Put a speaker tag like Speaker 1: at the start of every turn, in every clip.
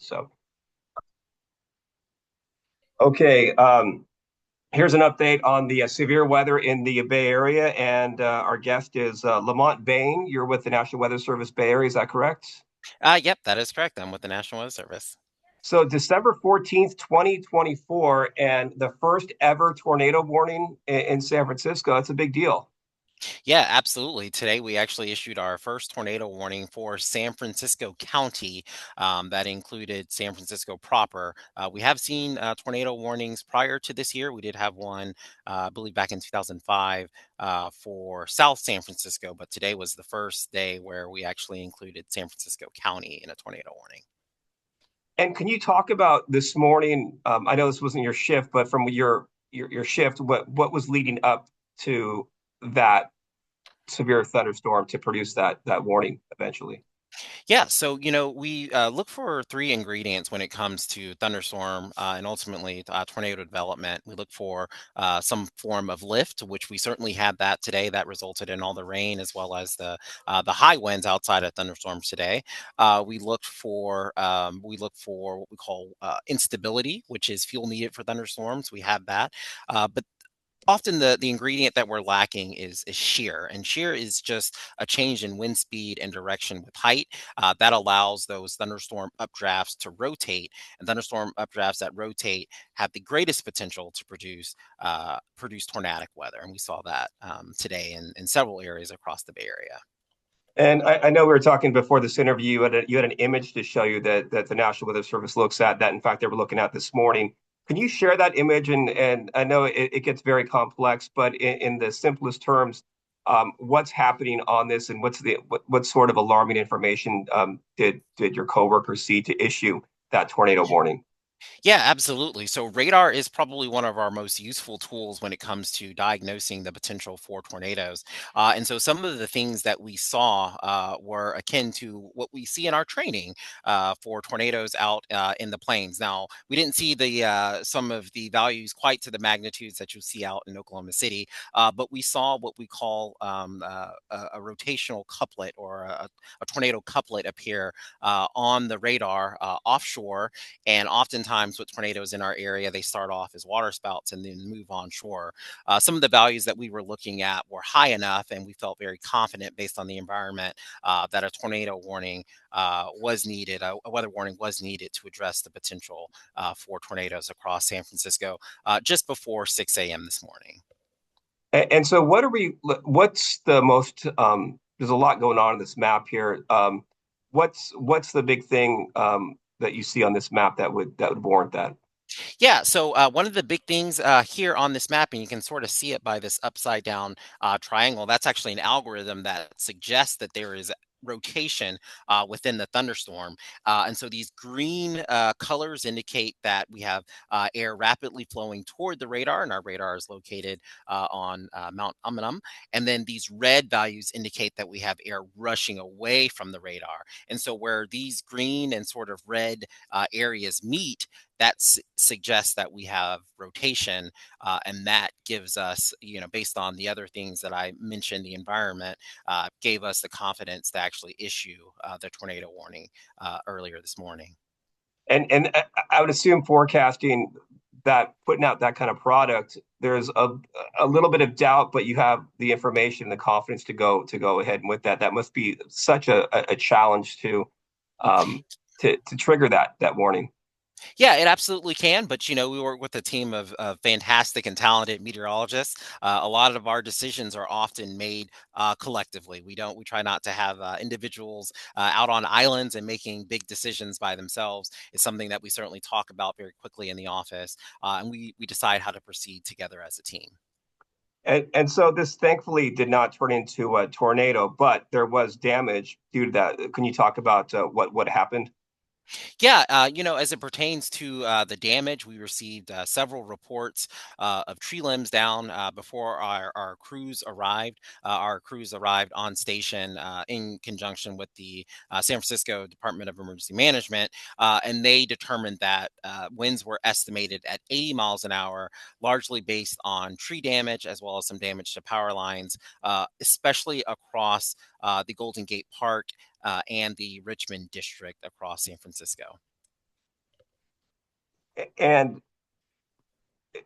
Speaker 1: So, okay, here's an update on the severe weather in the Bay Area, and our guest is Lamont Bain. You're with the National Weather Service Bay Area, is that correct?
Speaker 2: Yep, that is correct. I'm with the National Weather Service.
Speaker 1: So, December 14th, 2024, and the first ever tornado warning in San Francisco. That's a big deal.
Speaker 2: Yeah, absolutely. Today we actually issued our first tornado warning for San Francisco County. That included San Francisco proper. We have seen tornado warnings prior to this year. We did have one, I believe, back in 2005 for South San Francisco, but today was the first day where we actually included San Francisco County in a tornado warning.
Speaker 1: And can you talk about this morning? I know this wasn't your shift, but from your shift, what was leading up to that severe thunderstorm to produce that warning eventually?
Speaker 2: Yeah, so we look for three ingredients when it comes to thunderstorm and ultimately tornado development. We look for some form of lift, which we certainly had that today. That resulted in all the rain as well as the high winds outside of thunderstorms today. We look for what we call instability, which is fuel needed for thunderstorms. We have that, but often the ingredient that we're lacking is shear, and shear is just a change in wind speed and direction with height that allows those thunderstorm updrafts to rotate, and thunderstorm updrafts that rotate have the greatest potential to produce tornadic weather, and we saw that today in several areas across the Bay Area.
Speaker 1: And I know we were talking before this interview. You had an image to show you that the National Weather Service looks at. That in fact they were looking at this morning. Can you share that image? And I know it gets very complex, but in the simplest terms, what's happening on this, and what sort of alarming information did your coworkers see to issue that tornado warning?
Speaker 2: Yeah, absolutely. So radar is probably one of our most useful tools when it comes to diagnosing the potential for tornadoes. And so some of the things that we saw were akin to what we see in our training for tornadoes out in the plains. Now, we didn't see the some of the values quite to the magnitudes that you see out in Oklahoma City, but we saw what we call a rotational couplet or a tornado couplet appear on the radar offshore, and oftentimes with tornadoes in our area, they start off as water spouts and then move on shore. Some of the values that we were looking at were high enough, and we felt very confident based on the environment that a tornado warning was needed, a weather warning was needed to address the potential for tornadoes across San Francisco just before 6 a.m. this morning.
Speaker 1: And so, what's the most? There's a lot going on in this map here. What's the big thing that you see on this map that would warrant that?
Speaker 2: Yeah, so one of the big things here on this map, and you can sort of see it by this upside down triangle, that's actually an algorithm that suggests that there is rotation within the thunderstorm. And so these green colors indicate that we have air rapidly flowing toward the radar, and our radar is located on Mount Umunum. And then these red values indicate that we have air rushing away from the radar. And so where these green and sort of red areas meet, that suggests that we have rotation, and that gives us, based on the other things that I mentioned, the environment gave us the confidence to actually issue the tornado warning earlier this morning.
Speaker 1: And I would assume forecasting that putting out that kind of product, there's a little bit of doubt, but you have the information, the confidence to go ahead and with that. That must be such a challenge um, to trigger that warning.
Speaker 2: Yeah, it absolutely can. But we work with a team of fantastic and talented meteorologists. A lot of our decisions are often made collectively. We try not to have individuals out on islands and making big decisions by themselves. It's something that we certainly talk about very quickly in the office, and we decide how to proceed together as a team.
Speaker 1: And so this thankfully did not turn into a tornado, but there was damage due to that. Can you talk about what happened?
Speaker 2: Yeah, as it pertains to the damage, we received several reports of tree limbs down before our crews arrived. Our crews arrived on station in conjunction with the San Francisco Department of Emergency Management, and they determined that winds were estimated at 80 miles an hour, largely based on tree damage as well as some damage to power lines, especially across the Golden Gate Park and the Richmond district across San Francisco.
Speaker 1: And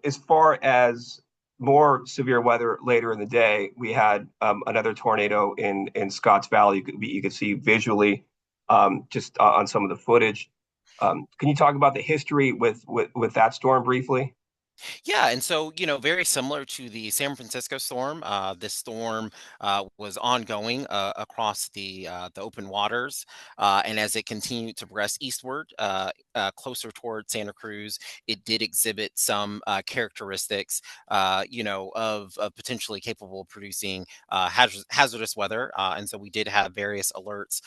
Speaker 1: as far as more severe weather later in the day, we had another tornado in Scotts Valley. You could see visually just on some of the footage. Can you talk about the history with that storm briefly?
Speaker 2: Yeah, and so, very similar to the San Francisco storm, this storm was ongoing across the open waters, and as it continued to progress eastward, closer toward Santa Cruz, it did exhibit some characteristics, of potentially capable of producing hazardous weather, and so we did have various alerts,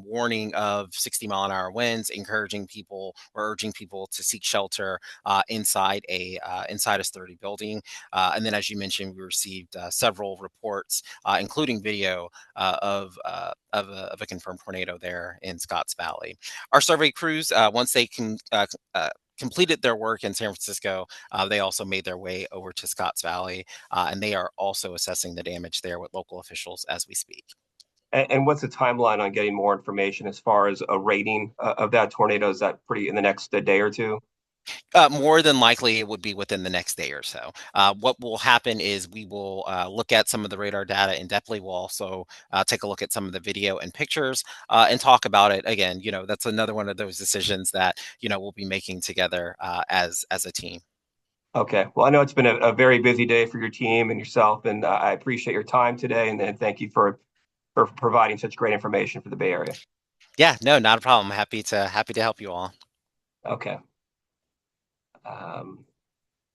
Speaker 2: warning of 60-mile-an-hour winds, encouraging people or urging people to seek shelter inside a sturdy building. And then, as you mentioned, we received several reports, including video of a confirmed tornado there in Scotts Valley. Our survey crews, once they can. Completed their work in San Francisco. They also made their way over to Scotts Valley, and they are also assessing the damage there with local officials as we speak.
Speaker 1: And what's the timeline on getting more information as far as a rating of that tornado? Is that pretty in the next day or two?
Speaker 2: More than likely, it would be within the next day or so. What will happen is we will look at some of the radar data in depthly. We'll also take a look at some of the video and pictures and talk about it. Again, that's another one of those decisions that we'll be making together as a team.
Speaker 1: Okay. Well, I know it's been a very busy day for your team and yourself, and I appreciate your time today, and thank you for providing such great information for the Bay Area.
Speaker 2: Yeah, no, not a problem. Happy to help you all.
Speaker 1: Okay.